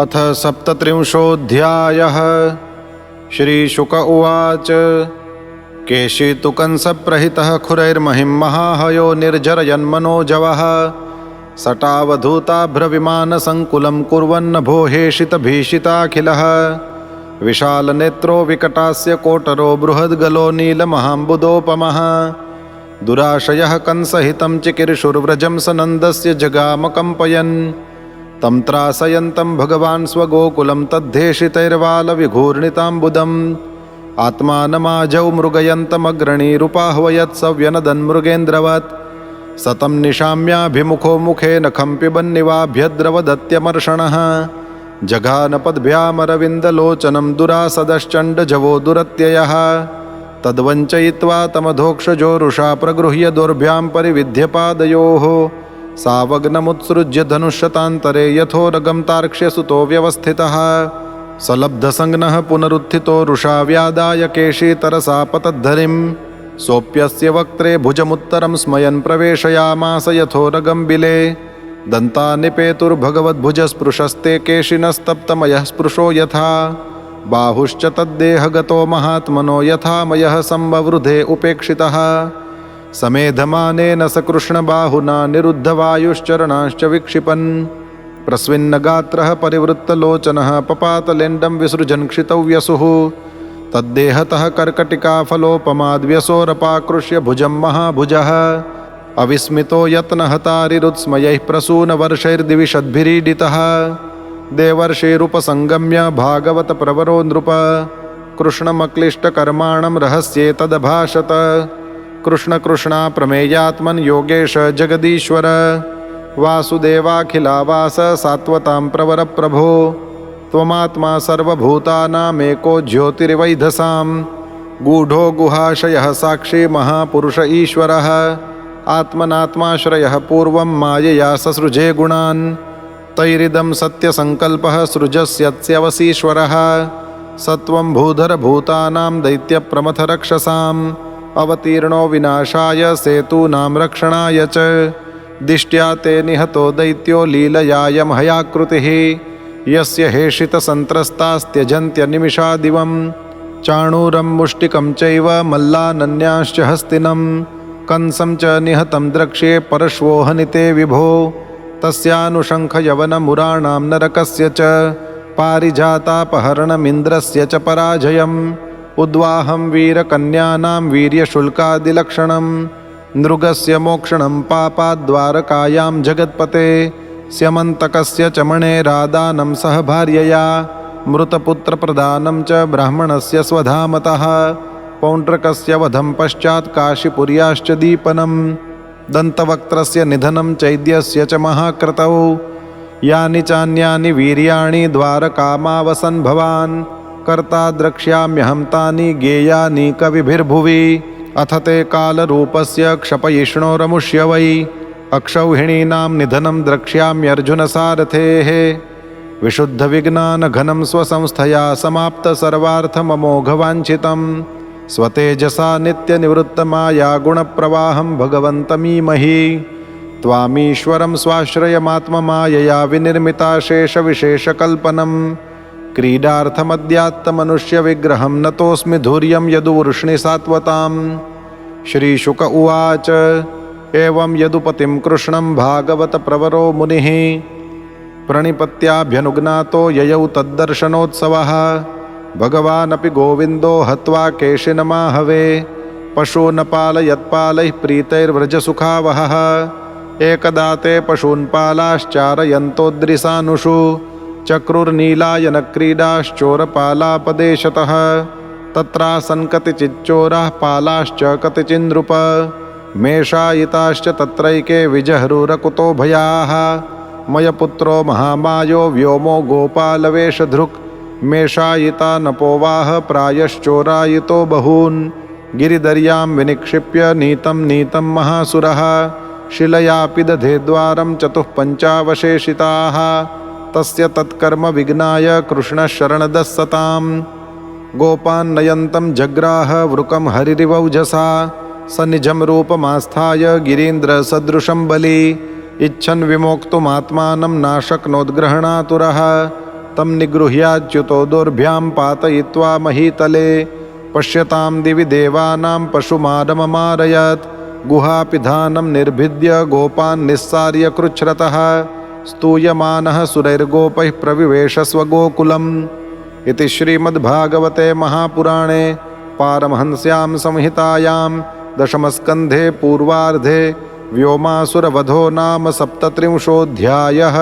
अथ सप्तत्रिंशोऽध्यायः। श्रीशुक उवाच। केशितु कंसप्रहितः खुरैर्महिं महाहयो निर्जरयन्मनोजवः सटावधूताभ्रविमानसङ्कुलं कुर्वन्नभो हेषितभीषिताखिलः विशालनेत्रो विकटास्य कोटरो बृहद्गलो नीलमहाम्बुदोपमः दुराशयः कंसहितं चिकीर्षुर्व्रजं सनन्दस्य जगामकम्पयन् तं त्रासयन्तं भगवान् स्वगोकुलं तद्धेषितैर्वालविघूर्णिताम्बुदम् आत्मानमाजौ मृगयन्तमग्रणीरुपाह्वयत् सव्यनदन्मृगेन्द्रवत् सतं निशाम्याभिमुखो मुखेन खं पिबन्निवाभ्यद्रवदत्यमर्षणः जघानपद्भ्यामरविन्दलोचनं दुरासदश्चण्डजवो दुरत्ययः तद्वञ्चयित्वा तमधोक्षजोरुषा प्रगृह्य दोर्भ्यां परिविध्य पादयोः सावग्नमुत्सृज्य धनुष्यतान्तरे यथोरगं तार्क्ष्यसुतो व्यवस्थितः सलब्धसंज्ञः पुनरुत्थितो रुषा व्यादाय केशीतरसा पतद्धरिं सोऽप्यस्य वक्त्रे भुजमुत्तरं स्मयन् प्रवेशयामास यथोरगं बिले दन्तानिपेतुर्भगवद्भुजस्पृशस्ते केशिनस्तप्तमयः स्पृशो यथा बाहुश्च तद्देहगतो महात्मनो यथा मयः संववृधे उपेक्षितः समेधमानेन सकृष्णबाहुना निरुद्धवायुश्चरणाश्च विक्षिपन् प्रस्विन्नगात्रः परिवृत्तलोचनः पपातलेण्डं विसृजन् क्षितव्यसुः तद्देहतः कर्कटिकाफलोपमाद्व्यसोरपाकृष्य भुजं महाभुजः अविस्मितो यत्नहतारिरुत्स्मयैः प्रसूनवर्षैर्दिविषद्भिरीडितः देवर्षिरुपसङ्गम्य भागवतप्रवरो नृप कृष्णमक्लिष्टकर्माणं रहस्ये तदभाषत कृष्ण कृष्णा प्रमेयात्मन् योगेश जगदीश्वर वासुदेवाखिलावास सात्वतां प्रवर प्रभो त्वमात्मा सर्वभूतानामेको ज्योतिर्वैधसां गूढो गुहाशयः साक्षी महापुरुष ईश्वरः आत्मनात्माश्रयः पूर्वं मायया ससृजे गुणान् तैरिदं सत्यसङ्कल्पः सृजस्यत्स्यवसीश्वरः सत्वं भूधरभूतानां दैत्यप्रमथरक्षसाम् अवतीर्णो विनाशाय सेतूनां रक्षणाय च दिष्ट्या ते निहतो दैत्यो लीलयायं हयाकृतिः यस्य हेषितसन्त्रस्तास्त्यजन्त्यनिमिषादिवं चाणूरं मुष्टिकं चैव मल्लानन्यांश्च हस्तिनं कंसं च निहतं द्रक्ष्ये परश्वो हनिते विभो तस्यानुशङ्खयवनमुराणां नरकस्य च पारिजातापहरणमिन्द्रस्य च पराजयम् उद्वाहं वीरकन्यानां वीर्यशुल्कादिलक्षणं नृगस्य मोक्षणं पापाद्वारकायां जगत्पते स्यमन्तकस्य च मणेरादानं सह भार्यया मृतपुत्रप्रदानं च ब्राह्मणस्य स्वधामतः पौण्ड्रकस्य वधं पश्चात् काशीपुर्याश्च दीपनं दन्तवक्त्रस्य निधनं चैद्यस्य च महाक्रतौ यानि चान्यानि वीर्याणि द्वारकामावसन् भवान् कर्ता द्रक्ष्याम्यहं तानि गेयानि कविभिर्भुवि अथ ते कालरूपस्य क्षपयिष्णोरमुष्य वै अक्षौहिणीनां निधनं द्रक्ष्याम्यर्जुनसारथेः विशुद्धविज्ञानघनं स्वसंस्थया समाप्तसर्वार्थममोघवाञ्छितं स्वतेजसा नित्यनिवृत्तमाया गुणप्रवाहं भगवन्तमीमहि त्वामीश्वरं स्वाश्रयमात्ममायया विनिर्मिता शेषविशेषकल्पनं क्रीडार्थमध्यात्मनुष्यविग्रहं नतोऽस्मि धुर्यं यदुवृष्णिसात्वताम्। श्रीशुक उवाच। एवं यदुपतिं कृष्णं भागवतप्रवरो मुनिः प्रणिपत्याभ्यनुज्ञातो ययौ तद्दर्शनोत्सवः भगवानपि गोविन्दो हत्वा केशिनमाहवे पशून् पालयत्पालैः प्रीतैर्व्रजसुखावहः एकदा ते पशून् पालाश्चारयन्तोद्रिसानुषु चक्रुर्नीलायनक्रीडाश्चोरपालापदेशतः तत्रासन् कतिचिच्चोराः पालाश्च कतिचिन्नृप मेषायिताश्च तत्रैके विजहरूरकुतो भयाः मयपुत्रो महामायो व्योमो गोपालवेषधृक् मेषायिता नपोवाह प्रायश्चोरायितो बहून् गिरिदर्यां विनिक्षिप्य नीतं नीतं महासुरः शिलयापि दधे द्वारं चतुःपञ्चावशेषिताः तस्य तत्कर्म विघ्नाय कृष्णः शरणदः सताम् गोपान्नयन्तं जग्राह वृकं हरिरिवौजसा स निजं रूपमास्थाय गिरीन्द्रसदृशं बली इच्छन् विमोक्तुमात्मानं नाशक्नोद्ग्रहणातुरः तं निगृह्याच्युतो दोर्भ्यां पातयित्वा महीतले पश्यतां दिवि देवानां पशुमारममारयत् गुहापिधानं निर्भिद्य गोपान् निस्सार्य कृच्छ्रतः स्तूयमानः सुरैर्गोपैः प्रविवेश स्वगोकुलम् इति श्रीमद्भागवते महापुराणे पारमहंस्यां संहितायां दशमस्कन्धे पूर्वार्धे व्योमासुरवधो नाम 37 अध्यायः।